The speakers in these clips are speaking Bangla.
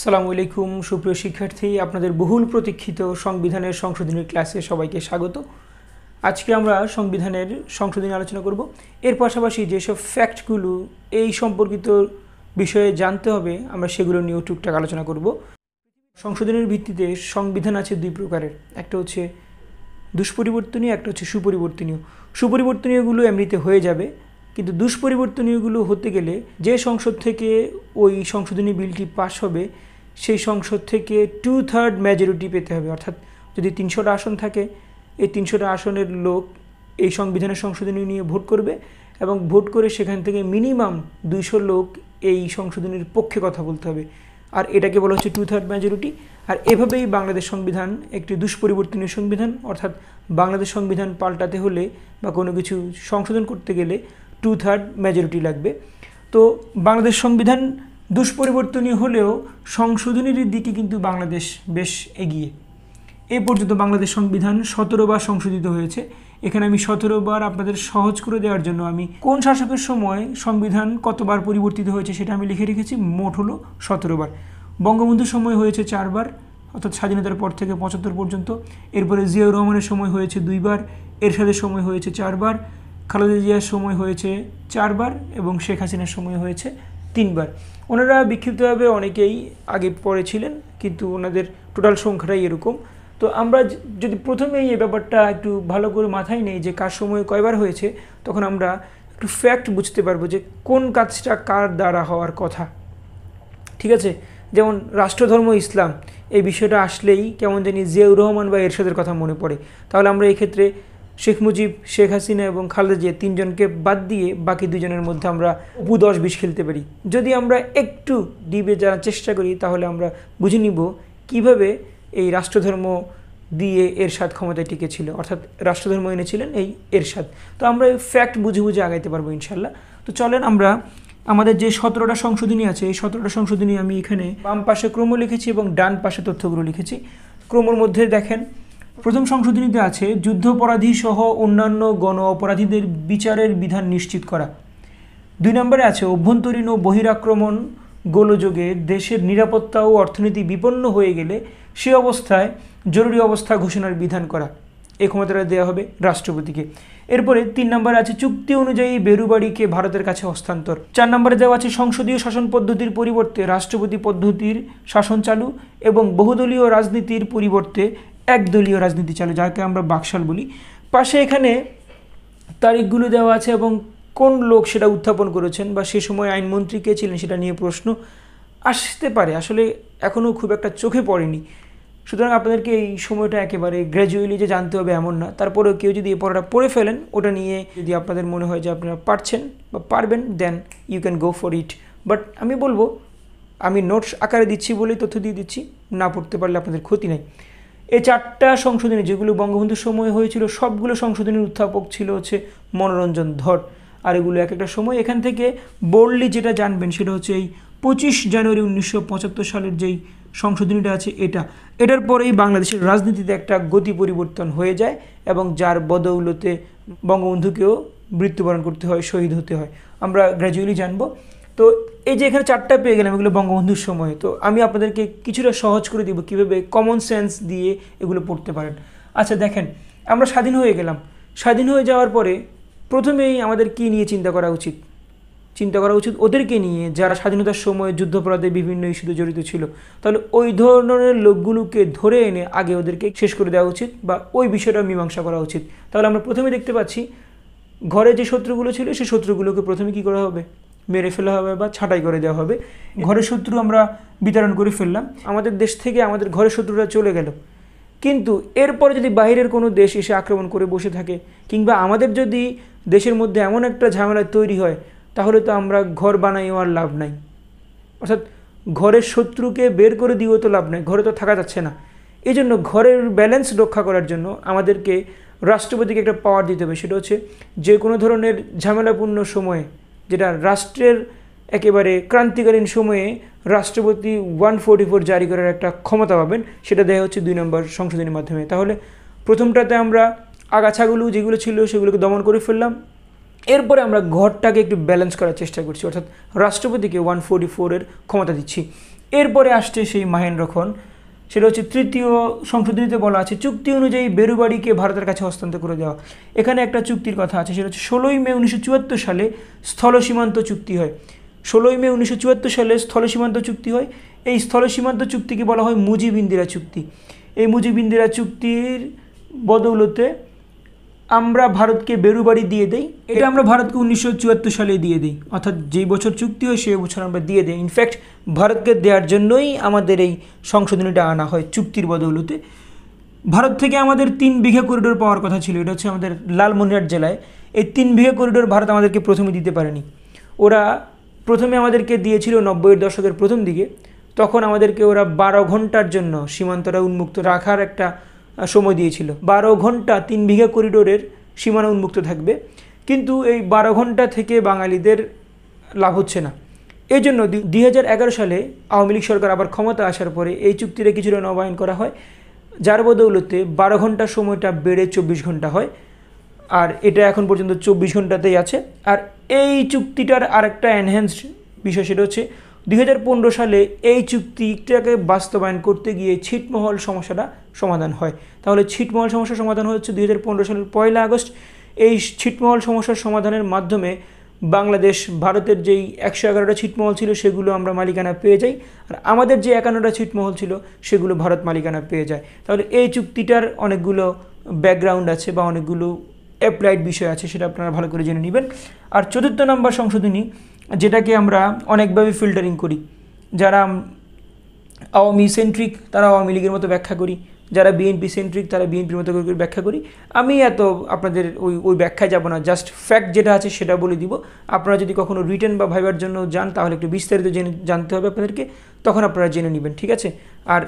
আসসালামু আলাইকুম সুপ্রিয় শিক্ষার্থী, আপনাদের বহুল প্রতীক্ষিত সংবিধানের সংশোধনী ক্লাসে সবাইকে স্বাগত। আজকে আমরা সংবিধানের সংশোধনী আলোচনা করব। এর পাশাপাশি যেসব ফ্যাক্টগুলো এই সম্পর্কিত বিষয়ে জানতে হবে আমরা সেগুলো নিয়েও টুকটাক আলোচনা করব। সংশোধনের ভিত্তিতে সংবিধান আছে দুই প্রকারের, একটা হচ্ছে দুষ্পরিবর্তনীয়, একটা হচ্ছে সুপরিবর্তনীয়। সুপরিবর্তনীয়গুলো এমনিতে হয়ে যাবে, কিন্তু দুষ্পরিবর্তনীয়গুলো হতে গেলে যে সংসদ থেকে ওই সংশোধনী বিলটি পাস হবে সেই সংসদ থেকে 2/3 মেজরিটি পেতে হবে। অর্থাৎ যদি 300টা আসন থাকে, এই 300টা আসনের লোক এই সংবিধানের সংশোধনী নিয়ে ভোট করবে এবং ভোট করে সেখান থেকে মিনিমাম 200 লোক এই সংশোধনীর পক্ষে কথা বলতে হবে, আর এটাকে বলা হচ্ছে 2/3 মেজরিটি। আর এভাবেই বাংলাদেশ সংবিধান একটি দুষ্পরিবর্তনীয় সংবিধান, অর্থাৎ বাংলাদেশ সংবিধান পাল্টাতে হলে বা কোনো কিছু সংশোধন করতে গেলে 2/3 মেজরিটি লাগবে। তো বাংলাদেশ সংবিধান দুষ্পরিবর্তনীয় হলেও সংশোধনীর দিকে কিন্তু বাংলাদেশ বেশ এগিয়ে। এই পর্যন্ত বাংলাদেশ সংবিধান 17 বার সংশোধিত হয়েছে। এখানে আমি 17 বার আপনাদের সহজ করে দেওয়ার জন্য আমি কোন শাসকের সময় সংবিধান কতবার পরিবর্তিত হয়েছে সেটা আমি লিখে রেখেছি। মোট হলো 17 বার। বঙ্গবন্ধুর সময় হয়েছে 4 বার, অর্থাৎ স্বাধীনতার পর থেকে 75 পর্যন্ত। এরপরে জিয়াউর রহমানের সময় হয়েছে 2 বার, এরশাদের সময় হয়েছে 4 বার, খালেদা জিয়ার সময় হয়েছে 4 বার এবং শেখ হাসিনার সময় হয়েছে 3 বার। ওনারা বিক্ষিপ্তভাবে অনেকেই আগে পরে ছিলেন, কিন্তু ওনাদের টোটাল সংখ্যাটাই এরকম। তো আমরা যদি প্রথমেই এই ব্যাপারটা একটু ভালো করে মাথায় নেই যে কার সময় কয়বার হয়েছে, তখন আমরা একটু ফ্যাক্ট বুঝতে পারবো যে কোন কাজটা কার দ্বারা হওয়ার কথা। ঠিক আছে, যেমন রাষ্ট্রধর্ম ইসলাম, এই বিষয়টা আসলেই কেমন জানি জিয়াউর রহমান বা এরশাদের কথা মনে পড়ে। তাহলে আমরা এই ক্ষেত্রে শেখ মুজিব, শেখ হাসিনা এবং খালেদা জিয়া 3 জনকে বাদ দিয়ে বাকি 2 জনের মধ্যে আমরা 10-20 খেলতে পারি। যদি আমরা একটু ডিবে যাওয়ার চেষ্টা করি তাহলে আমরা বুঝে নিব কিভাবে এই রাষ্ট্রধর্ম দিয়ে এরশাদ ক্ষমতায় টিকেছিল, অর্থাৎ রাষ্ট্রধর্ম এনেছিলেন এই এরশাদ। তো আমরা এই ফ্যাক্ট বুঝে বুঝে আগাইতে পারবো ইনশাল্লাহ। তো চলেন আমরা আমাদের যে 17টা সংশোধনী আছে, এই 17টা সংশোধনী আমি এখানে বাম পাশে ক্রম লিখেছি এবং ডান পাশে তথ্যগুলো লিখেছি। ক্রমের মধ্যে দেখেন, প্রথম সংশোধনীতে আছে যুদ্ধাপরাধী সহ অন্যান্য গণ অপরাধীদের বিচারের বিধান নিশ্চিত করা। 2 নম্বরে আছে অভ্যন্তরীণ ও বহিরাক্রমণ গোলযোগে দেশের নিরাপত্তা ও অর্থনীতি বিপন্ন হয়ে গেলে সে অবস্থায় জরুরি অবস্থা ঘোষণার বিধান করা। এই ক্ষমতাটা দেওয়া হবে রাষ্ট্রপতিকে। এরপরে 3 নম্বরে আছে চুক্তি অনুযায়ী বেরুবাড়িকে ভারতের কাছে হস্তান্তর। 4 নম্বরে দেওয়া আছে সংসদীয় শাসন পদ্ধতির পরিবর্তে রাষ্ট্রপতি পদ্ধতির শাসন চালু এবং বহুদলীয় রাজনীতির পরিবর্তে একদলীয় রাজনীতি চালু, যাকে আমরা বাকশাল বলি। পাশে এখানে তারিখগুলো দেওয়া আছে এবং কোন লোক সেটা উত্থাপন করেছেন বা সে সময় আইনমন্ত্রী কে ছিলেন সেটা নিয়ে প্রশ্ন আসতে পারে, আসলে এখনও খুব একটা চোখে পড়েনি। সুতরাং আপনাদেরকে এই সময়টা একেবারে গ্র্যাজুয়ালি যে জানতে হবে এমন না। তারপরেও কেউ যদি এই পড়াটা পড়ে ফেলেন, ওটা নিয়ে যদি আপনাদের মনে হয় যে আপনারা পারছেন বা পারবেন, then you can go for it. But আমি বলবো, আমি নোটস আকারে দিচ্ছি বলেই তথ্য দিয়ে দিচ্ছি, না পড়তে পারলে আপনাদের ক্ষতি নাই। এই 4টা সংশোধনী যেগুলো বঙ্গবন্ধুর সময় হয়েছিল, সবগুলো সংশোধনীর উত্থাপক ছিল হচ্ছে মনোরঞ্জন ধর। আর এগুলো এক একটা সময়। এখান থেকে বোল্ডলি যেটা জানবেন সেটা হচ্ছে এই 25 জানুয়ারি 1975 সালের যেই সংশোধনীটা আছে এটার পরেই বাংলাদেশের রাজনীতিতে একটা গতি পরিবর্তন হয়ে যায় এবং যার বদৌলতে বঙ্গবন্ধুকেও মৃত্যুবরণ করতে হয়, শহীদ হতে হয়। আমরা গ্র্যাজুয়ালি জানবো। তো এই যে এখানে 4টা পেয়ে গেলাম, এগুলো বঙ্গবন্ধুর সময়। তো আমি আপনাদেরকে কিছুটা সহজ করে দিব কীভাবে কমন সেন্স দিয়ে এগুলো পড়তে পারেন। আচ্ছা দেখেন, আমরা স্বাধীন হয়ে গেলাম। স্বাধীন হয়ে যাওয়ার পরে প্রথমেই আমাদের কী নিয়ে চিন্তা করা উচিত ওদেরকে নিয়ে যারা স্বাধীনতার সময় যুদ্ধাপরাধে বিভিন্ন ইস্যুতে জড়িত ছিল। তাহলে ওই ধরনের লোকগুলোকে ধরে এনে আগে ওদেরকে শেষ করে দেওয়া উচিত বা ওই বিষয়টা মীমাংসা করা উচিত। তাহলে আমরা প্রথমে দেখতে পাচ্ছি ঘরে যে শত্রুগুলো ছিল সেই শত্রুগুলোকে প্রথমে কী করা হবে, মেরে ফেলা হবে বা ছাঁটাই করে দেওয়া হবে। ঘরের শত্রু আমরা বিতরণ করে ফেললাম, আমাদের দেশ থেকে আমাদের ঘরের শত্রুরা চলে গেল। কিন্তু এরপরে যদি বাইরের কোনো দেশ এসে আক্রমণ করে বসে থাকে, কিংবা আমাদের যদি দেশের মধ্যে এমন একটা ঝামেলা তৈরি হয়, তাহলে তো আমরা ঘর বানাইও আর লাভ নাই। অর্থাৎ ঘরের শত্রুকে বের করে দিয়েও তো লাভ নাই, ঘরে তো থাকা যাচ্ছে না। এই জন্য ঘরের ব্যালেন্স রক্ষা করার জন্য আমাদেরকে রাষ্ট্রপতিকে একটা পাওয়ার দিতে হবে। সেটা হচ্ছে যে কোনো ধরনের ঝামেলাপূর্ণ সময়ে, যেটা রাষ্ট্রের একেবারে ক্রান্তিকালীন সময়ে রাষ্ট্রপতি 144 জারি করার একটা ক্ষমতা পাবেন, সেটা দেওয়া হচ্ছে 2 নম্বর সংশোধনীর মাধ্যমে। তাহলে প্রথমটাতে আমরা আগাছাগুলো যেগুলো ছিল সেগুলোকে দমন করে ফেললাম, এরপরে আমরা ঘরটাকে একটু ব্যালেন্স করার চেষ্টা করছি, অর্থাৎ রাষ্ট্রপতিকে 144 এর ক্ষমতা দিচ্ছি। এরপরে আসছে সেই মাহেন্দ্রক্ষণ, সেটা হচ্ছে তৃতীয় সংশোধনীতে বলা আছে চুক্তি অনুযায়ী বেরুবাড়িকে ভারতের কাছে হস্তান্তর করে দেওয়া। এখানে একটা চুক্তির কথা আছে, সেটা হচ্ছে 16ই মে 1974 সালে স্থল সীমান্ত চুক্তি হয়। 16ই মে 1974 সালে স্থল সীমান্ত চুক্তি হয়। এই স্থল সীমান্ত চুক্তিকে বলা হয় মুজিব ইন্দিরা চুক্তি। এই মুজিব ইন্দিরা চুক্তির বদৌলতে আমরা ভারতকে বেরুবাড়ি দিয়ে দেই। এটা আমরা ভারতকে 1974 সালে দিয়ে দিই, অর্থাৎ যেই বছর চুক্তি হয় সেই বছর আমরা দিয়ে দিই। ইনফ্যাক্ট ভারতকে দেওয়ার জন্যই আমাদের এই সংশোধনীটা আনা হয় চুক্তির বদৌলতে। ভারত থেকে আমাদের 3 বিঘা করিডোর পাওয়ার কথা ছিল, এটা হচ্ছে আমাদের লালমনিরহাট জেলায়। এই 3 বিঘা করিডোর ভারত আমাদেরকে প্রথমে দিতে পারেনি। ওরা প্রথমে আমাদেরকে দিয়েছিল 90-এর দশকের প্রথম দিকে, তখন আমাদেরকে ওরা 12 ঘন্টার জন্য সীমান্তটা উন্মুক্ত রাখার একটা সময় দিয়েছিল। 12 ঘন্টা 3 বিঘা করিডোরের সীমানা উন্মুক্ত থাকবে, কিন্তু এই 12 ঘন্টা থেকে বাঙালিদের লাভ হচ্ছে না। এই জন্য 2011 সালে আওয়ামী লীগ সরকার আবার ক্ষমতা আসার পরে এই চুক্তিটা কিছুটা নবায়ন করা হয়, যার বদৌলতে 12 ঘন্টার সময়টা বেড়ে 24 ঘন্টা হয়। আর এটা এখন পর্যন্ত 24 ঘন্টাতেই আছে। আর এই চুক্তিটার আরেকটা এনহ্যান্সড বিষয়, সেটা হচ্ছে 2015 সালে এই চুক্তিটাকে বাস্তবায়ন করতে গিয়ে ছিটমহল সমস্যাটা সমাধান হয়। তাহলে ছিটমহল সমস্যার সমাধান হচ্ছে 2015 সালের 1 আগস্ট। এই ছিটমহল সমস্যার সমাধানের মাধ্যমে বাংলাদেশ ভারতের যেই 111টা ছিটমহল ছিল সেগুলো আমরা মালিকানা পেয়ে যাই, আর আমাদের যে 51টা ছিটমহল ছিল সেগুলো ভারত মালিকানা পেয়ে যায়। তাহলে এই চুক্তিটার অনেকগুলো ব্যাকগ্রাউন্ড আছে বা অনেকগুলো অ্যাপ্লাইড বিষয় আছে, সেটা আপনারা ভালো করে জেনে নেবেন। আর 4র্থ নম্বর সংশোধনী, যেটাকে আমরা অনেকভাবে ফিল্টারিং করি, যারা আওয়ামী সেন্ট্রিক তারা আওয়ামী লীগের মতো ব্যাখ্যা করি, যারা বিএনপি সেন্ট্রিক তারা বিএনপির মতো করে ব্যাখ্যা করি। আমি এত আপনাদের ওই ব্যাখ্যায় যাব না, জাস্ট ফ্যাক্ট যেটা আছে সেটা বলে দিব। আপনারা যদি কখনো রিটেন বা ভাইবার জন্য যান তাহলে একটু বিস্তারিত জানতে হবে আপনাদেরকে, তখন আপনারা জেনে নেবেন, ঠিক আছে। আর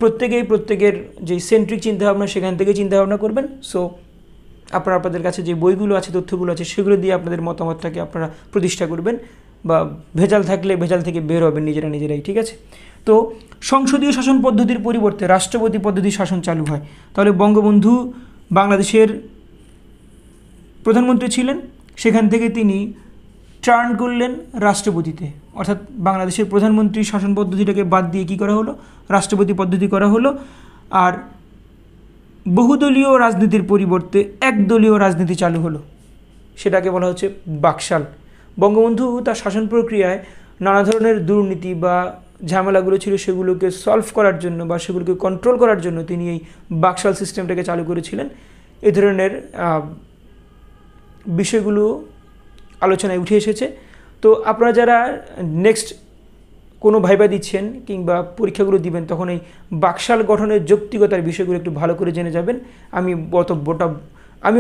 প্রত্যেকের যে সেন্ট্রিক চিন্তাভাবনা সেখান থেকে চিন্তাভাবনা করবেন। সো আপনারা আপনাদের কাছে যে বইগুলো আছে, তথ্যগুলো আছে, সেগুলো দিয়ে আপনাদের মতামতটাকে আপনারা প্রতিষ্ঠা করবেন, বা ভেজাল থাকলে ভেজাল থেকে বের হবেন নিজেরাই, ঠিক আছে। তো সংসদীয় শাসন পদ্ধতির পরিবর্তে রাষ্ট্রপতি পদ্ধতির শাসন চালু হয়। তাহলে বঙ্গবন্ধু বাংলাদেশের প্রধানমন্ত্রী ছিলেন, সেখান থেকে তিনি টার্ন করলেন রাষ্ট্রপতিতে, অর্থাৎ বাংলাদেশের প্রধানমন্ত্রী শাসন পদ্ধতিটাকে বাদ দিয়ে কী করা হলো, রাষ্ট্রপতি পদ্ধতি করা হলো। আর বহুদলীয় রাজনীতির পরিবর্তে একদলীয় রাজনীতি চালু হলো, সেটাকে বলা হচ্ছে বাকশাল। বঙ্গবন্ধু তার শাসন প্রক্রিয়ায় নানা ধরনের দুর্নীতি বা ঝামেলাগুলো ছিল সেগুলোকে সলভ করার জন্য বা সেগুলোকে কন্ট্রোল করার জন্য তিনি এই বাকশাল সিস্টেমটাকে চালু করেছিলেন। এই ধরনের বিষয়গুলো আলোচনায় উঠে এসেছে। তো আপনারা যারা নেক্সট কোনো ভাইবা দিচ্ছেন কিংবা পরীক্ষাগুলো দিবেন, তখন এই বাকশাল গঠনের যৌক্তিকতার বিষয়গুলো একটু ভালো করে জেনে যাবেন। আমি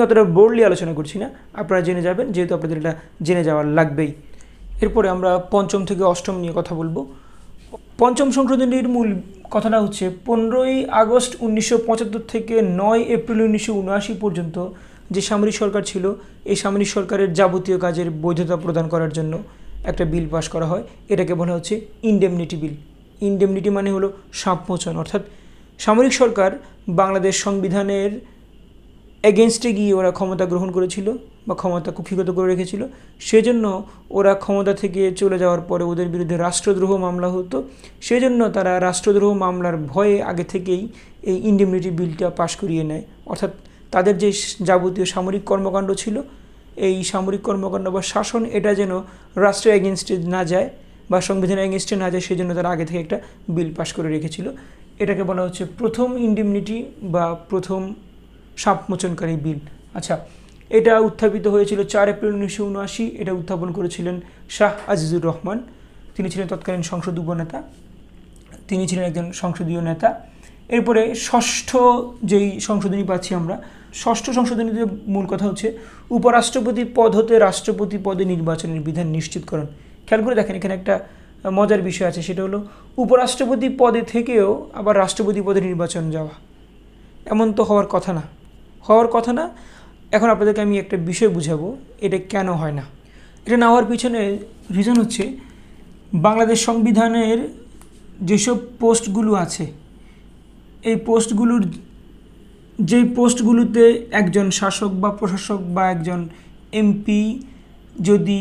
অতটা বোর্ডলি আলোচনা করছি না, আপনারা জেনে যাবেন, যেহেতু আপনাদের এটা জেনে যাওয়ার লাগবেই। এরপরে আমরা 5ম থেকে 8ম নিয়ে কথা বলবো। 5ম সংশোধনীর মূল কথাটা হচ্ছে 15ই আগস্ট 1975 থেকে 9 এপ্রিল 1979 পর্যন্ত যে সামরিক সরকার ছিল, এই সামরিক সরকারের যাবতীয় কাজের বৈধতা প্রদান করার জন্য একটা বিল পাস করা হয়। এটাকে বলা হচ্ছে ইনডেমনিটি বিল। ইনডেমনিটি মানে হলো সাপমোচন, অর্থাৎ সামরিক সরকার বাংলাদেশ সংবিধানের এগেনস্টে গিয়ে ওরা ক্ষমতা গ্রহণ করেছিল বা ক্ষমতা কুক্ষিগত করে রেখেছিল। সেজন্য ওরা ক্ষমতা থেকে চলে যাওয়ার পরে ওদের বিরুদ্ধে রাষ্ট্রদ্রোহ মামলা হতো। সেজন্য তারা রাষ্ট্রদ্রোহ মামলার ভয়ে আগে থেকেই এই ইনডেমনিটি বিলটা পাশ করিয়ে নেয়। অর্থাৎ তাদের যে যাবতীয় সামরিক কর্মকাণ্ড ছিল, এই সামরিক কর্মকাণ্ড বা শাসন, এটা যেন রাষ্ট্রের এগেনস্টে না যায় বা সংবিধানের এগেনস্টে না যায়, সেজন্য তারা আগে থেকে একটা বিল পাশ করে রেখেছিল। এটাকে বলা হচ্ছে প্রথম ইনডেমনিটি বা প্রথম সাপমোচনকারী বিল। আচ্ছা, এটা উত্থাপিত হয়েছিল 4 এপ্রিল 1979। এটা উত্থাপন করেছিলেন শাহ আজিজুর রহমান। তিনি ছিলেন তৎকালীন সংসদ উপনেতা, তিনি ছিলেন একজন সংসদীয় নেতা। এরপরে 6ষ্ঠ যেই সংশোধনী পাচ্ছি আমরা, 6ষ্ঠ সংশোধনীতে মূল কথা হচ্ছে উপরাষ্ট্রপতি পদ হতে রাষ্ট্রপতি পদে নির্বাচনের বিধান নিশ্চিতকরণ। খেয়াল করে দেখেন, এখানে একটা মজার বিষয় আছে, সেটা হলো উপরাষ্ট্রপতি পদে থেকেও আবার রাষ্ট্রপতি পদে নির্বাচন যাওয়া। এমন তো হওয়ার কথা না। এখন আপনাদেরকে আমি একটা বিষয় বুঝাবো, এটা কেন হয় না। এটা না হওয়ার পিছনে রিজন হচ্ছে বাংলাদেশ সংবিধানের যেসব পোস্টগুলো আছে, এই পোস্টগুলোতে একজন শাসক বা প্রশাসক বা একজন এমপি যদি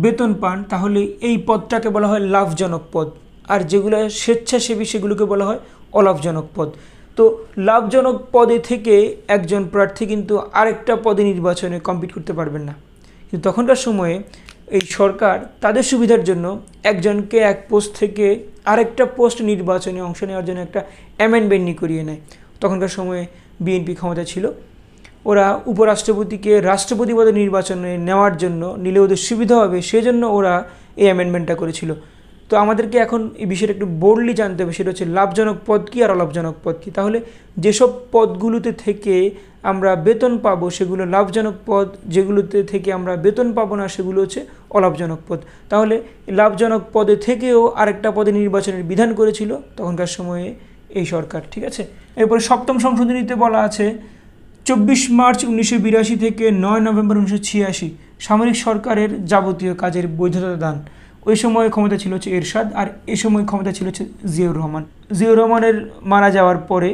বেতন পান, তাহলে এই পদটাকে বলা হয় লাভজনক পদ। আর যেগুলো স্বেচ্ছাসেবী সেগুলোকে বলা হয় অলাভজনক পদ। তো লাভজনক পদে থেকে একজন প্রার্থী কিন্তু আরেকটা পদে নির্বাচনে কম্পিট করতে পারবেন না। কিন্তু তখনকার সময়ে এই সরকার তাদের সুবিধার জন্য একজনকে এক পোস্ট থেকে আরেকটা পোস্ট নির্বাচনে অংশ নেওয়ার জন্য একটা অ্যামেন্ডমেন্ট করিয়ে নেয়। তখনকার সময়ে বিএনপি ক্ষমতা ছিল, ওরা উপরাষ্ট্রপতিকে রাষ্ট্রপতি পদে নির্বাচনে নেওয়ার জন্য নিলে ওদের সুবিধা হবে, সেজন্য ওরা এই অ্যামেন্ডমেন্টটা করেছিল। তো আমাদেরকে এখন এই বিষয়টা একটু বোল্ডলি জানতে হবে, সেটা হচ্ছে লাভজনক পদ কী আর অলাভজনক পদ কী। তাহলে যেসব পদগুলোতে থেকে আমরা বেতন পাবো সেগুলো লাভজনক পদ, যেগুলোতে থেকে আমরা বেতন পাবো না সেগুলো হচ্ছে অলাভজনক পদ। তাহলে লাভজনক পদে থেকেও আরেকটা পদে নির্বাচনের বিধান করেছিল তখনকার সময়ে এই সরকার, ঠিক আছে। এরপরে 7ম সংশোধনীতে বলা আছে 24 মার্চ 1982 থেকে 9 নভেম্বর 1986 সামরিক সরকারের যাবতীয় কাজের বৈধতা দান। ওই সময় ক্ষমতা ছিল হচ্ছে এরশাদ, আর এই সময় ক্ষমতা ছিল হচ্ছে জিয়াউর রহমান। জিয়াউর রহমানের মারা যাওয়ার পরে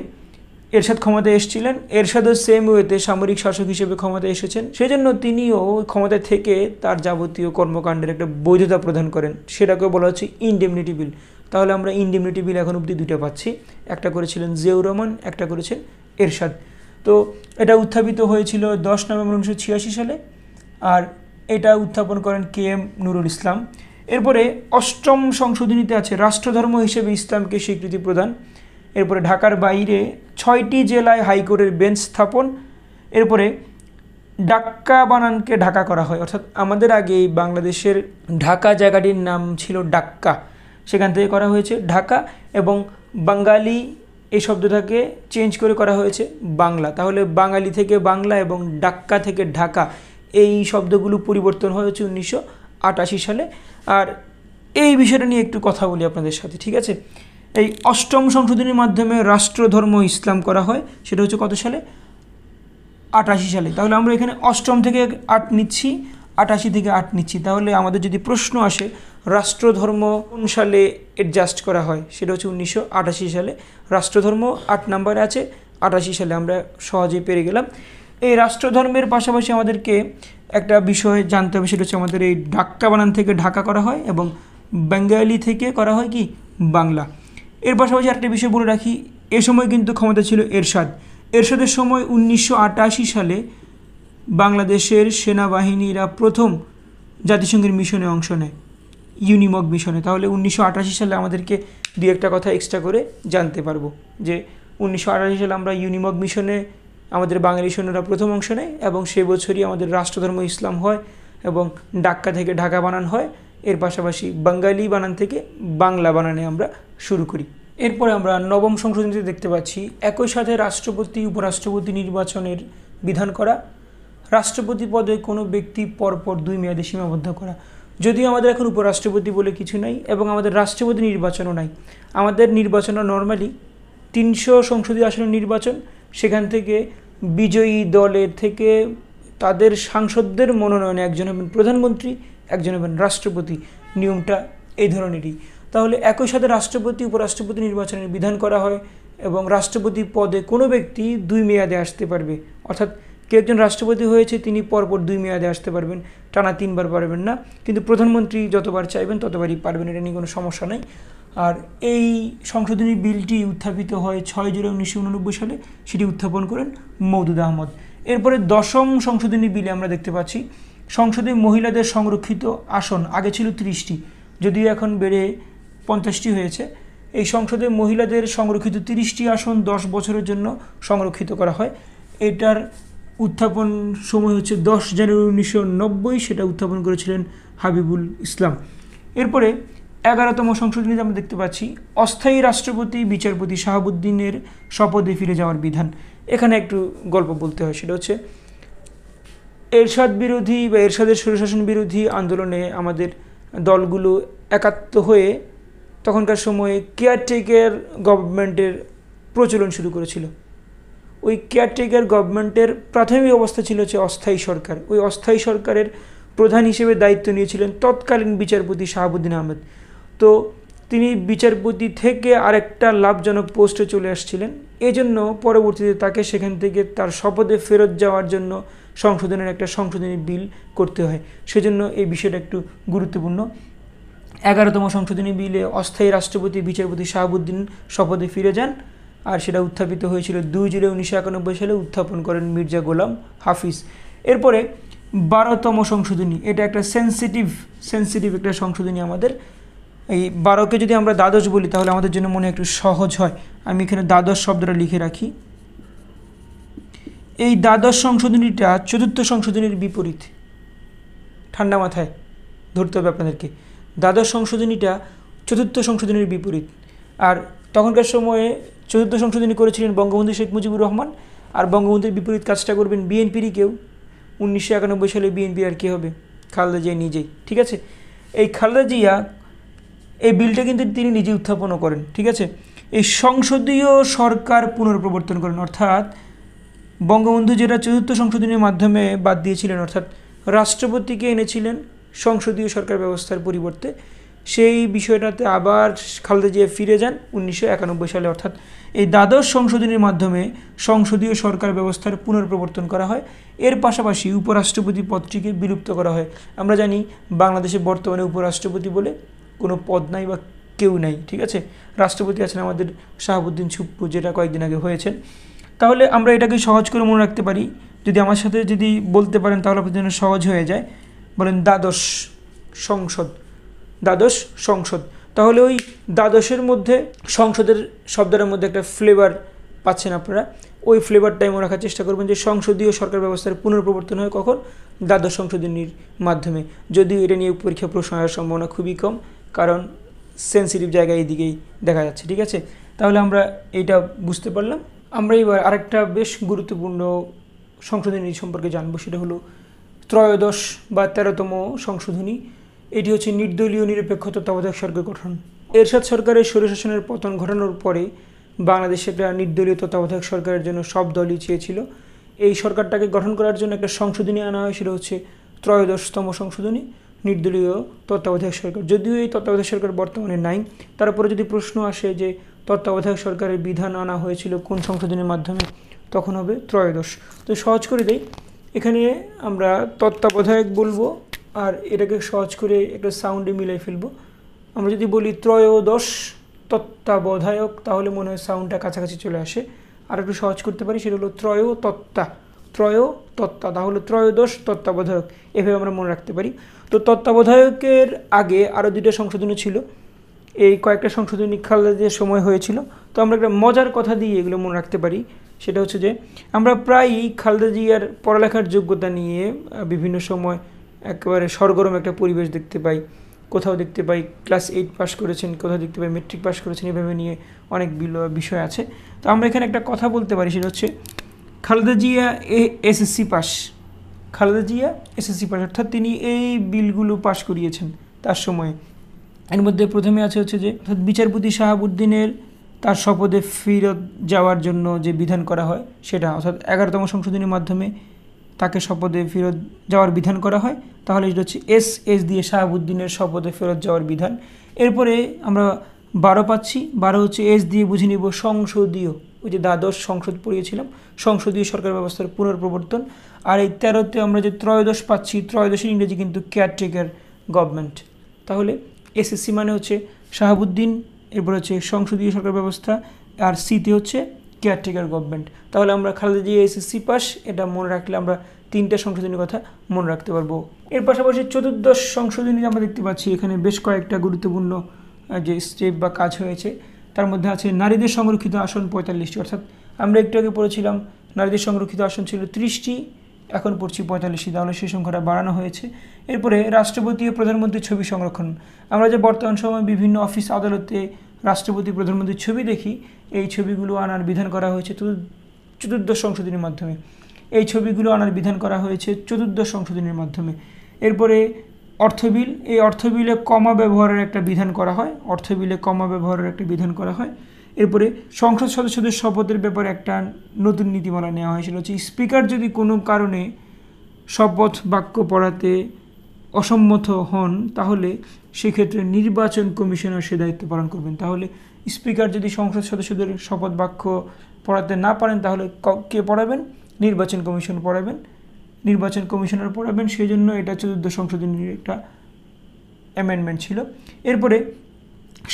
এরশাদ ক্ষমতায় এসেছিলেন। এরশাদও সেম ওয়েতে সামরিক শাসক হিসেবে ক্ষমতায় এসেছেন, সেজন্য তিনিও ক্ষমতা থেকে তার যাবতীয় কর্মকাণ্ডের একটা বৈধতা প্রদান করেন, সেটাকে বলা হচ্ছে ইনডেমনিটি বিল। তাহলে আমরা ইনডেমনিটি বিল এখন অবধি দুটো পাচ্ছি, একটা করেছিলেন জিয়াউর রহমান, একটা করেছেন এরশাদ। তো এটা উত্থাপিত হয়েছিল 10 নভেম্বর 1986 সালে, আর এটা উত্থাপন করেন KM নুরুল ইসলাম। এরপরে 8ম সংশোধনীতে আছে রাষ্ট্রধর্ম হিসেবে ইসলামকে স্বীকৃতি প্রদান। এরপরে ঢাকার বাইরে 6টি জেলায় হাইকোর্টের বেঞ্চ স্থাপন। এরপরে ডাক্কা বানানকে ঢাকা করা হয়, অর্থাৎ আমাদের আগে বাংলাদেশের ঢাকা জায়গাটির নাম ছিল ডাক্কা, সেখান থেকে করা হয়েছে ঢাকা, এবং বাঙালি এই শব্দটাকে চেঞ্জ করে করা হয়েছে বাংলা। তাহলে বাঙালি থেকে বাংলা এবং ডাক্কা থেকে ঢাকা এই শব্দগুলো পরিবর্তন হয়েছে 1988 সালে। আর এই বিষয়টা নিয়ে একটু কথা বলি আপনাদের সাথে, ঠিক আছে। এই 8ম সংশোধনীর মাধ্যমে রাষ্ট্রধর্ম ইসলাম করা হয়, সেটা হচ্ছে কত সালে? 88 সালে। তাহলে আমরা এখানে 8ম থেকে 8 নিচ্ছি, 88 থেকে 8 নিচ্ছি। তাহলে আমাদের যদি প্রশ্ন আসে রাষ্ট্রধর্ম কোন সালে অ্যাডজাস্ট করা হয়, সেটা হচ্ছে 1988 সালে। রাষ্ট্রধর্ম 8 নম্বরে আছে, 88 সালে আমরা সহজেই পেরে গেলাম। এই রাষ্ট্রধর্মের পাশাপাশি আমাদেরকে একটা বিষয় জানতে হবে, সেটা হচ্ছে আমাদের এই ঢাক্কা বানান থেকে ঢাকা করা হয় এবং বেঙ্গালি থেকে করা হয় কি বাংলা। এর পাশাপাশি একটা বিষয় বলে রাখি, এ সময় কিন্তু ক্ষমতা ছিল এরশাদ। এরশাদের সময় 1988 সালে বাংলাদেশের সেনাবাহিনীরা প্রথম জাতিসংঘের মিশনে অংশ নেয়, ইউনিমগ মিশনে। তাহলে 1988 সালে আমাদেরকে দু একটা কথা এক্সট্রা করে জানতে পারবো যে 1988 সালে আমরা ইউনিমগ মিশনে আমাদের বাঙালি সৈন্যরা প্রথম অংশ নেয়, এবং সেই বছরই আমাদের রাষ্ট্রধর্ম ইসলাম হয় এবং ডাক্কা থেকে ঢাকা বানান হয়। এর পাশাপাশি বাঙালি বানান থেকে বাংলা বানানে আমরা শুরু করি। এরপরে আমরা 9ম সংশোধনীতে দেখতে পাচ্ছি একই সাথে রাষ্ট্রপতি উপরাষ্ট্রপতি নির্বাচনের বিধান করা, রাষ্ট্রপতি পদে কোনো ব্যক্তি পরপর 2 মেয়াদে সীমাবদ্ধ করা। যদিও আমাদের এখন উপরাষ্ট্রপতি বলে কিছু নাই এবং আমাদের রাষ্ট্রপতি নির্বাচনও নাই, আমাদের নির্বাচনও নর্মালি 300 সংসদীয় আসনের নির্বাচন, সেখান থেকে বিজয়ী দলের থেকে তাদের সাংসদদের মনোনয়নে একজন হবেন প্রধানমন্ত্রী, একজন হবেন রাষ্ট্রপতি। নিয়মটা এই ধরনেরই। তাহলে একই সাথে রাষ্ট্রপতি উপরাষ্ট্রপতি নির্বাচনের বিধান করা হয় এবং রাষ্ট্রপতি পদে কোনো ব্যক্তি 2 মেয়াদে আসতে পারবে, অর্থাৎ কেউ একজন রাষ্ট্রপতি হয়েছে তিনি পরপর 2 মেয়াদে আসতে পারবেন, টানা 3 বার পারবেন না। কিন্তু প্রধানমন্ত্রী যতবার চাইবেন ততবারই পারবেন, এটা নিয়ে কোনো সমস্যা নেই। আর এই সংশোধনী বিলটি উত্থাপিত হয় 6 জুলাই 1989 সালে, সেটি উত্থাপন করেন মওদুদ আহমদ। এরপরে 10ম সংশোধনী বিলে আমরা দেখতে পাচ্ছি সংসদে মহিলাদের সংরক্ষিত আসন আগে ছিল 30টি, যদিও এখন বেড়ে 50টি হয়েছে। এই সংসদে মহিলাদের সংরক্ষিত 30টি আসন 10 বছরের জন্য সংরক্ষিত করা হয়। এটার উত্থাপন সময় হচ্ছে 10 জানুয়ারি 1990, সেটা উত্থাপন করেছিলেন হাবিবুল ইসলাম। এরপরে 11তম সংশোধনীতে আমরা দেখতে পাচ্ছি অস্থায়ী রাষ্ট্রপতি বিচারপতি শাহাবুদ্দিনের শপথে ফিরে যাওয়ার বিধান। এখানে একটু গল্প বলতে হয়, সেটা হচ্ছে এরশাদ বিরোধী বা এরশাদের স্বৈরশাসন বিরোধী আন্দোলনে আমাদের দলগুলো একাত্ম হয়ে তখনকার সময়ে কেয়ারটেকার গভর্নমেন্টের প্রচলন শুরু করেছিল। ওই কেয়ারটেকার গভর্নমেন্টের প্রাথমিক অবস্থা ছিল হচ্ছে অস্থায়ী সরকার। ওই অস্থায়ী সরকারের প্রধান হিসেবে দায়িত্ব নিয়েছিলেন তৎকালীন বিচারপতি শাহাবুদ্দিন আহমেদ। তো তিনি বিচারপতি থেকে আরেকটা লাভজনক পোস্টে চলে আসছিলেন, এজন্য পরবর্তীতে তাকে সেখান থেকে তার শপথে ফেরত যাওয়ার জন্য সংশোধনী বিল করতে হয়। সেজন্য এই বিষয়টা একটু গুরুত্বপূর্ণ। 11তম সংশোধনী বিলে অস্থায়ী রাষ্ট্রপতি বিচারপতি শাহাবুদ্দিন শপথে ফিরে যান, আর সেটা উত্থাপিত হয়েছিল 2 জুলাই 1991 সালে, উত্থাপন করেন মির্জা গোলাম হাফিজ। এরপরে 12তম সংশোধনী, এটা একটা সেন্সিটিভ একটা সংশোধনী আমাদের। এই 12কে যদি আমরা দ্বাদশ বলি তাহলে আমাদের জন্য মনে একটু সহজ হয়। আমি এখানে দ্বাদশ শব্দটা লিখে রাখি। এই দ্বাদশ সংশোধনীটা 4র্থ সংশোধনীর বিপরীত। ঠান্ডা মাথায় ধরতে হবে আপনাদেরকে, দ্বাদশ সংশোধনীটা 4র্থ সংশোধনীর বিপরীত। আর তখনকার সময়ে 4র্থ সংশোধনী করেছিলেন বঙ্গবন্ধু শেখ মুজিবুর রহমান, আর বঙ্গবন্ধুর বিপরীত কাজটা করবেন বিএনপিরই কেউ। 1991 সালে বিএনপি আর কী হবে, খালেদা জিয়া নিজেই। ঠিক আছে, এই খালেদা জিয়া এই বিলটা কিন্তু তিনি নিজে উত্থাপনও করেন। ঠিক আছে, এই সংসদীয় সরকার পুনর্প্রবর্তন করেন, অর্থাৎ বঙ্গবন্ধু যেটা 4র্থ সংশোধনীর মাধ্যমে বাদ দিয়েছিলেন, অর্থাৎ রাষ্ট্রপতিকে এনেছিলেন সংসদীয় সরকার ব্যবস্থার পরিবর্তে, সেই বিষয়টাতে আবার খালেদা জিয়া ফিরে যান 1991 সালে। অর্থাৎ এই দ্বাদশ সংশোধনীর মাধ্যমে সংসদীয় সরকার ব্যবস্থার পুনর্প্রবর্তন করা হয়। এর পাশাপাশি উপরাষ্ট্রপতি পদটিকে বিলুপ্ত করা হয়। আমরা জানি বাংলাদেশে বর্তমানে উপরাষ্ট্রপতি বলে কোনো পদ নাই বা কেউ নাই। ঠিক আছে, রাষ্ট্রপতি আছেন আমাদের শাহাবুদ্দিন ছুপ্পু, যেটা কয়েকদিন আগে হয়েছেন। তাহলে আমরা এটাকে সহজ করে মনে রাখতে পারি, যদি আমার সাথে যদি বলতে পারেন তাহলে আপনাদের জন্য সহজ হয়ে যায়। বলেন দ্বাদশ সংসদ। তাহলে ওই দ্বাদশের মধ্যে সংসদের শব্দটার মধ্যে একটা ফ্লেভার পাচ্ছেন আপনারা, ওই ফ্লেভারটাই মনে রাখার চেষ্টা করবেন যে সংসদীয় সরকার ব্যবস্থার পুনর্প্রবর্তন হয় কখন, দ্বাদশ সংশোধনীর মাধ্যমে। যদিও এটা নিয়ে পরীক্ষা প্রশ্ন হওয়ার সম্ভাবনা খুবই কম, কারণ সেন্সিটিভ জায়গায় এইদিকেই দেখা যাচ্ছে। ঠিক আছে, তাহলে আমরা এইটা বুঝতে পারলাম। আমরা এবার আরেকটা বেশ গুরুত্বপূর্ণ সংশোধনী সম্পর্কে জানবো, সেটা হলো ত্রয়োদশ বা 13তম সংশোধনী। এটি হচ্ছে নির্দলীয় নিরপেক্ষ তত্ত্বাবধায়ক সরকার গঠন। এরশাদ সরকারের স্বৈরশাসনের পতন ঘটানোর পরে বাংলাদেশে একটা নির্দলীয় তত্ত্বাবধায়ক সরকারের জন্য সব দলই চেয়েছিল। এই সরকারটাকে গঠন করার জন্য একটা সংশোধনী আনা হয়, সেটা হচ্ছে ত্রয়োদশতম সংশোধনী, নির্দলীয় তত্ত্বাবধায়ক সরকার। যদিও এই তত্ত্বাবধায়ক সরকার বর্তমানে নাই, তারপরে যদি প্রশ্ন আসে যে তত্ত্বাবধায়ক সরকারের বিধান আনা হয়েছিল কোন সংশোধনীর মাধ্যমে, তখন হবে ত্রয়োদশ। তো সহজ করে দেই, এখানে আমরা তত্ত্বাবধায়ক বলবো, আর এটাকে সহজ করে একটা সাউন্ডে মিলাই ফেলবো। আমরা যদি বলি ত্রয়োদশ তত্ত্বাবধায়ক, তাহলে মনে হয় সাউন্ডটা কাছাকাছি চলে আসে। আর একটু সহজ করতে পারি, সেটা হলো ত্রয়োতত্ত্বা, তাহলে ত্রয়োদশ তত্ত্বাবধায়ক, এভাবে আমরা মনে রাখতে পারি। তো তত্ত্বাবধায়কের আগে আরও 2টা সংশোধনী ছিল, এই কয়েকটা সংশোধনী খালেদা জিয়ার সময় হয়েছিল। তো আমরা একটা মজার কথা দিয়ে এগুলো মনে রাখতে পারি, সেটা হচ্ছে যে আমরা প্রায়ই খালেদা জিয়ার পড়ালেখার যোগ্যতা নিয়ে বিভিন্ন সময় একেবারে সরগরম একটা পরিবেশ দেখতে পাই। কোথাও দেখতে পাই ক্লাস 8 পাস করেছেন, কোথাও দেখতে পাই মেট্রিক পাস করেছেন, এভাবে নিয়ে অনেক বিষয় আছে। তো আমরা এখানে একটা কথা বলতে পারি, সেটা হচ্ছে খালেদা জিয়া এসএসসি পাস, অর্থাৎ তিনি এই বিলগুলো পাস করিয়েছেন তার সময়ে। এর মধ্যে প্রথমে আছে হচ্ছে যে বিচারপতি শাহাবুদ্দিনের তার শপথে ফেরত যাওয়ার জন্য যে বিধান করা হয় সেটা, অর্থাৎ 11তম সংশোধনীর মাধ্যমে তাকে শপথে ফেরত যাওয়ার বিধান করা হয়। তাহলে এটা হচ্ছে এস দিয়ে শাহাবুদ্দিনের শপথে ফেরত যাওয়ার বিধান। এরপরে আমরা 12 পাচ্ছি, 12 হচ্ছে এস দিয়ে বুঝে নিব সংসদীয়, ওই যে দ্বাদশ সংসদ পড়িয়েছিলাম, সংসদীয় সরকার ব্যবস্থার পুনর্প্রবর্তন। আর এই 13তে আমরা যে ত্রয়োদশ পাচ্ছি, ত্রয়োদশের ইংরেজি কিন্তু কেয়ারটেকার গভর্নমেন্ট। তাহলে এসএসসি মানে হচ্ছে শাহাবুদ্দিন, এরপর হচ্ছে সংসদীয় সরকার ব্যবস্থা, আর সিতে হচ্ছে কেয়ারটেকার গভর্নমেন্ট। তাহলে আমরা খালেদা জিয়া এসএসসি পাস, এটা মনে রাখলে আমরা 3টা সংশোধনীর কথা মনে রাখতে পারবো। এর পাশাপাশি 14দশ সংশোধনী আমরা দেখতে পাচ্ছি, এখানে বেশ কয়েকটা গুরুত্বপূর্ণ যে স্টেপ বা কাজ হয়েছে। তার মধ্যে আছে নারীদের সংরক্ষিত আসন 45টি, অর্থাৎ আমরা একটু আগে পড়েছিলাম নারীদের সংরক্ষিত আসন ছিল 30টি, এখন পড়ছি 45টি, তাহলে সেই সংখ্যাটা বাড়ানো হয়েছে। এরপরে রাষ্ট্রপতি ও প্রধানমন্ত্রীর ছবি সংরক্ষণ। আমরা যে বর্তমান সময়ে বিভিন্ন অফিস আদালতে রাষ্ট্রপতি প্রধানমন্ত্রীর ছবি দেখি, এই ছবিগুলো আনার বিধান করা হয়েছে 14দশ সংশোধনীর মাধ্যমে। এই ছবিগুলো আনার বিধান করা হয়েছে 14দশ সংশোধনীর মাধ্যমে। এরপরে অর্থবিল, এই অর্থবিলে কমা ব্যবহারের একটা বিধান করা হয়। এরপরে সংসদ সদস্যদের শপথের ব্যাপারে একটা নতুন নীতিমালা নেওয়া হয়েছিল, হচ্ছে স্পিকার যদি কোনো কারণে শপথ বাক্য পড়াতে অসম্মত হন, তাহলে সেক্ষেত্রে নির্বাচন কমিশনার সে দায়িত্ব পালন করবেন। তাহলে স্পিকার যদি সংসদ সদস্যদের শপথ বাক্য পড়াতে না পারেন, তাহলে কে পড়াবেন? নির্বাচন কমিশনার পড়াবেন। সেই জন্য এটা 14দশ সংশোধনীর একটা অ্যামেন্ডমেন্ট ছিল। এরপরে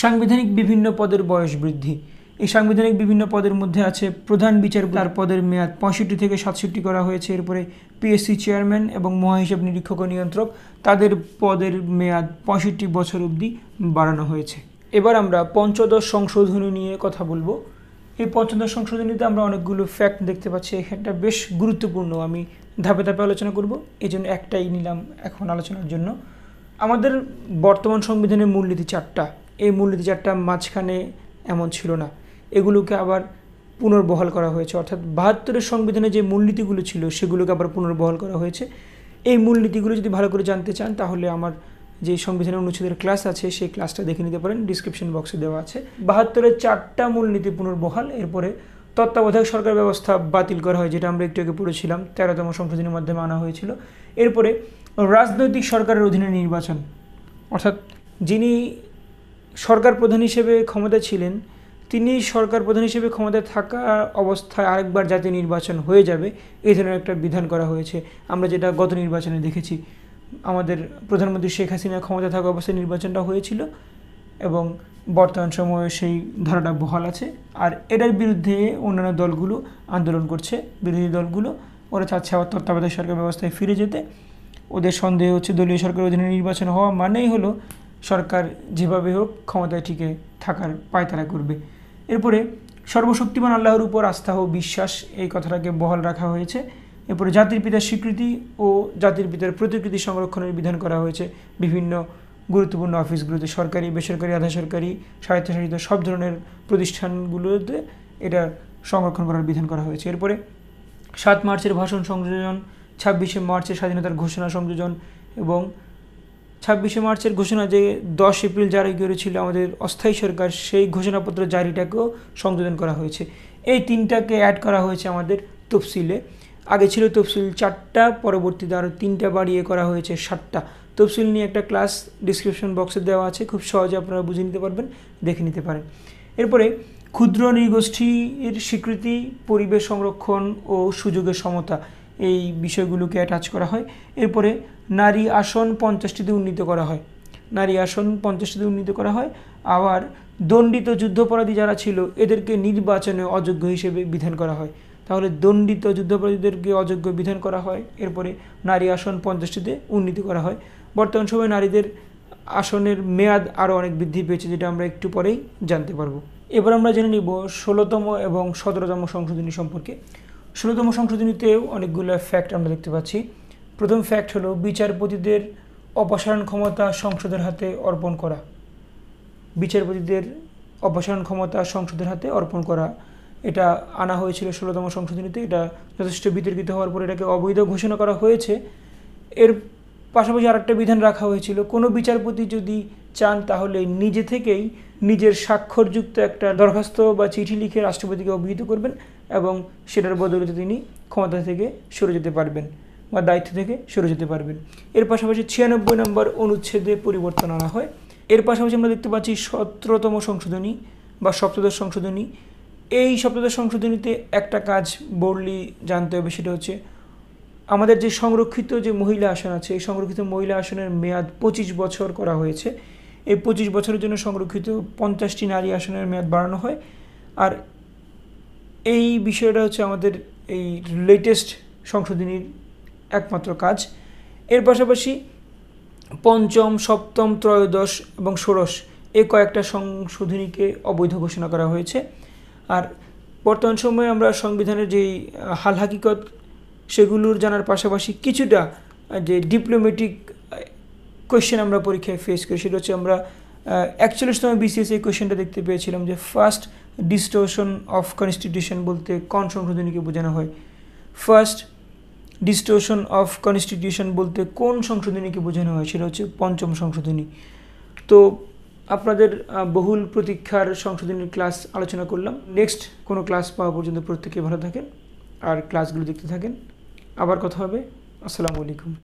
সাংবিধানিক বিভিন্ন পদের বয়স বৃদ্ধি। এই সাংবিধানিক বিভিন্ন পদের মধ্যে আছে প্রধান বিচারপতি, তার পদের মেয়াদ 65 থেকে 67 করা হয়েছে। এরপরে পিএসসি চেয়ারম্যান এবং মহাহিসাব নিরীক্ষক ও নিয়ন্ত্রক, তাদের পদের মেয়াদ 65 বছর অবধি বাড়ানো হয়েছে। এবার আমরা পঞ্চদশ সংশোধনী নিয়ে কথা বলবো। এই পঞ্চদশ সংশোধনীতে আমরা অনেকগুলো ফ্যাক্ট দেখতে পাচ্ছি, এখানটা বেশ গুরুত্বপূর্ণ। আমি ধাপে ধাপে আলোচনা করব, এই জন্য একটাই নিলাম এখন আলোচনার জন্য। আমাদের বর্তমান সংবিধানের মূলনীতি 4টা। এই মূলনীতি 4টা মাঝখানে এমন ছিল না, এগুলোকে আবার পুনর্বহাল করা হয়েছে। অর্থাৎ 72-এর সংবিধানে যে মূলনীতিগুলো ছিল সেগুলোকে আবার পুনর্বহাল করা হয়েছে। এই মূলনীতিগুলো যদি ভালো করে জানতে চান তাহলে আমার যে সংবিধানের অনুচ্ছেদের ক্লাস আছে সেই ক্লাসটা দেখে নিতে পারেন, ডিসক্রিপশন বক্সে দেওয়া আছে। 72-এর 4টা মূলনীতি পুনর্বহাল। এরপরে তত্ত্বাবধায়ক সরকার ব্যবস্থা বাতিল করা হয়, যেটা আমরা একটু আগে পড়েছিলাম, 13তম সংশোধনীর মাধ্যমে আনা হয়েছিল। এরপরে রাজনৈতিক সরকারের অধীনে নির্বাচন, অর্থাৎ যিনি সরকার প্রধান হিসেবে ক্ষমতা ছিলেন তিনি সরকার প্রধান হিসেবে ক্ষমতায় থাকা অবস্থায় আরেকবার জাতীয় নির্বাচন হয়ে যাবে, এই ধরনের একটা বিধান করা হয়েছে। আমরা যেটা গত নির্বাচনে দেখেছি, আমাদের প্রধানমন্ত্রী শেখ হাসিনা ক্ষমতায় থাকা অবস্থায় নির্বাচনটা হয়েছিল এবং বর্তমান সময়ে সেই ধারাটা বহাল আছে। আর এটার বিরুদ্ধে অন্যান্য দলগুলো আন্দোলন করছে, বিরোধী দলগুলো। ওরা চাচ্ছে আবার তত্ত্বাবধায়ক সরকার ব্যবস্থায় ফিরে যেতে। ওদের সন্দেহ হচ্ছে দলীয় সরকারের অধীনে নির্বাচন হওয়া মানেই হলো সরকার যেভাবে হোক ক্ষমতায় টিকে থাকার পায়তারা করবে। এরপরে সর্বশক্তিমান আল্লাহর উপর আস্থা ও বিশ্বাস, এই কথাটাকে বহাল রাখা হয়েছে। এরপরে জাতির পিতার স্বীকৃতি ও জাতির পিতার প্রতিকৃতি সংরক্ষণের বিধান করা হয়েছে। বিভিন্ন গুরুত্বপূর্ণ অফিসগুলোতে, সরকারি, বেসরকারি, আধা সরকারি, স্বায়ত্তশাসিত সব ধরনের প্রতিষ্ঠানগুলোতে এটা সংরক্ষণ করার বিধান করা হয়েছে। এরপরে 7 মার্চের ভাষণ সংযোজন, 26শে মার্চের স্বাধীনতার ঘোষণা সংযোজন এবং 26শে মার্চের ঘোষণা যে 10 এপ্রিল জারি করেছিল আমাদের অস্থায়ী সরকার, সেই ঘোষণাপত্র জারিটাকেও সংযোজন করা হয়েছে। এই 3টাকে অ্যাড করা হয়েছে আমাদের তফসিলে। আগে ছিল তফসিল 4টা, পরবর্তীতে আরও 3টা বাড়িয়ে করা হয়েছে 7টা। তফসিল নিয়ে একটা ক্লাস ডিসক্রিপশন বক্সে দেওয়া আছে, খুব সহজে আপনারা বুঝে নিতে পারবেন, দেখে নিতে পারেন। এরপরে ক্ষুদ্র নৃগোষ্ঠীর স্বীকৃতি, পরিবেশ সংরক্ষণ ও সুযোগের সমতা, এই বিষয়গুলোকে অ্যাটাচ করা হয়। এরপরে নারী আসন 50টিতে উন্নীত করা হয়, নারী আসন 50টিতে উন্নীত করা হয়। আবার দণ্ডিত যুদ্ধাপরাধী যারা ছিল এদেরকে নির্বাচনে অযোগ্য হিসেবে বিধান করা হয়। তাহলে দণ্ডিত যুদ্ধাপরাধীদেরকে অযোগ্য বিধান করা হয়। এরপরে নারী আসন 50টিতে উন্নীত করা হয়। বর্তমান সময়ে নারীদের আসনের মেয়াদ আরও অনেক বৃদ্ধি পেয়েছে, যেটা আমরা একটু পরেই জানতে পারবো। এবার আমরা জেনে নিব 16তম এবং 17তম সংশোধনী সম্পর্কে। 16তম সংশোধনীতেও অনেকগুলো ফ্যাক্ট আমরা দেখতে পাচ্ছি। প্রথম ফ্যাক্ট হলো বিচারপতিদের অপসারণ ক্ষমতা সংসদের হাতে অর্পণ করা। বিচারপতিদের অপসারণ ক্ষমতা সংসদের হাতে অর্পণ করা, এটা আনা হয়েছিল 16তম সংশোধনীতে। এটা যথেষ্ট বিতর্কিত হওয়ার পর এটাকে অবৈধ ঘোষণা করা হয়েছে। এর পাশাপাশি আরেকটা বিধান রাখা হয়েছিল, কোনো বিচারপতি যদি চান তাহলে নিজে থেকেই নিজের স্বাক্ষরযুক্ত একটা দরখাস্ত বা চিঠি লিখে রাষ্ট্রপতিকে অবহিত করবেন এবং সেটার বদলে তিনি ক্ষমতা থেকে সরে যেতে পারবেন বা দায়িত্ব থেকে সরে যেতে পারবেন। এর পাশাপাশি 96 নম্বর অনুচ্ছেদে পরিবর্তন আনা হয়। এর পাশাপাশি আমরা দেখতে পাচ্ছি 17তম সংশোধনী বা সপ্তদশ সংশোধনী। এই সপ্তদশ সংশোধনীতে একটা কাজ বোর্ডলি জানতে হবে, সেটা হচ্ছে আমাদের যে সংরক্ষিত যে মহিলা আসন আছে, এই সংরক্ষিত মহিলা আসনের মেয়াদ 25 বছর করা হয়েছে। এই 25 বছরের জন্য সংরক্ষিত 50টি নারী আসনের মেয়াদ বাড়ানো হয়। আর এই বিষয়টা হচ্ছে আমাদের এই লেটেস্ট সংশোধনীর একমাত্র কাজ। এর পাশাপাশি 5ম, 7ম, 13 এবং 16 এই কয়েকটা সংশোধনীকে অবৈধ ঘোষণা করা হয়েছে। আর বর্তমান সময়ে আমরা সংবিধানের যেই হাল হাকিকত সেগুলোর জানার পাশাপাশি কিছুটা যে ডিপ্লোম্যাটিক কোয়েশ্চেন আমরা পরীক্ষায় ফেস করি, সেটা হচ্ছে আমরা 41তম বিসিএস এই কোয়েশ্চেনটা দেখতে পেয়েছিলাম যে ফার্স্ট ডিস্টোরশন অফ কনস্টিটিউশন বলতে কোন সংশোধনীকে বোঝানো হয়। ফার্স্ট ডিস্টোরশন অফ কনস্টিটিউশন বলতে কোন সংশোধনীকে বোঝানো হয়, সেটা হচ্ছে 5ম সংশোধনী। তো আপনাদের বহুল প্রতীক্ষার সংশোধনীর ক্লাস আলোচনা করলাম। নেক্সট কোনো ক্লাস পাওয়া পর্যন্ত প্রত্যেকে ভালো থাকেন আর ক্লাসগুলো দেখতে থাকেন। আবার কথা হবে। আসসালামু আলাইকুম।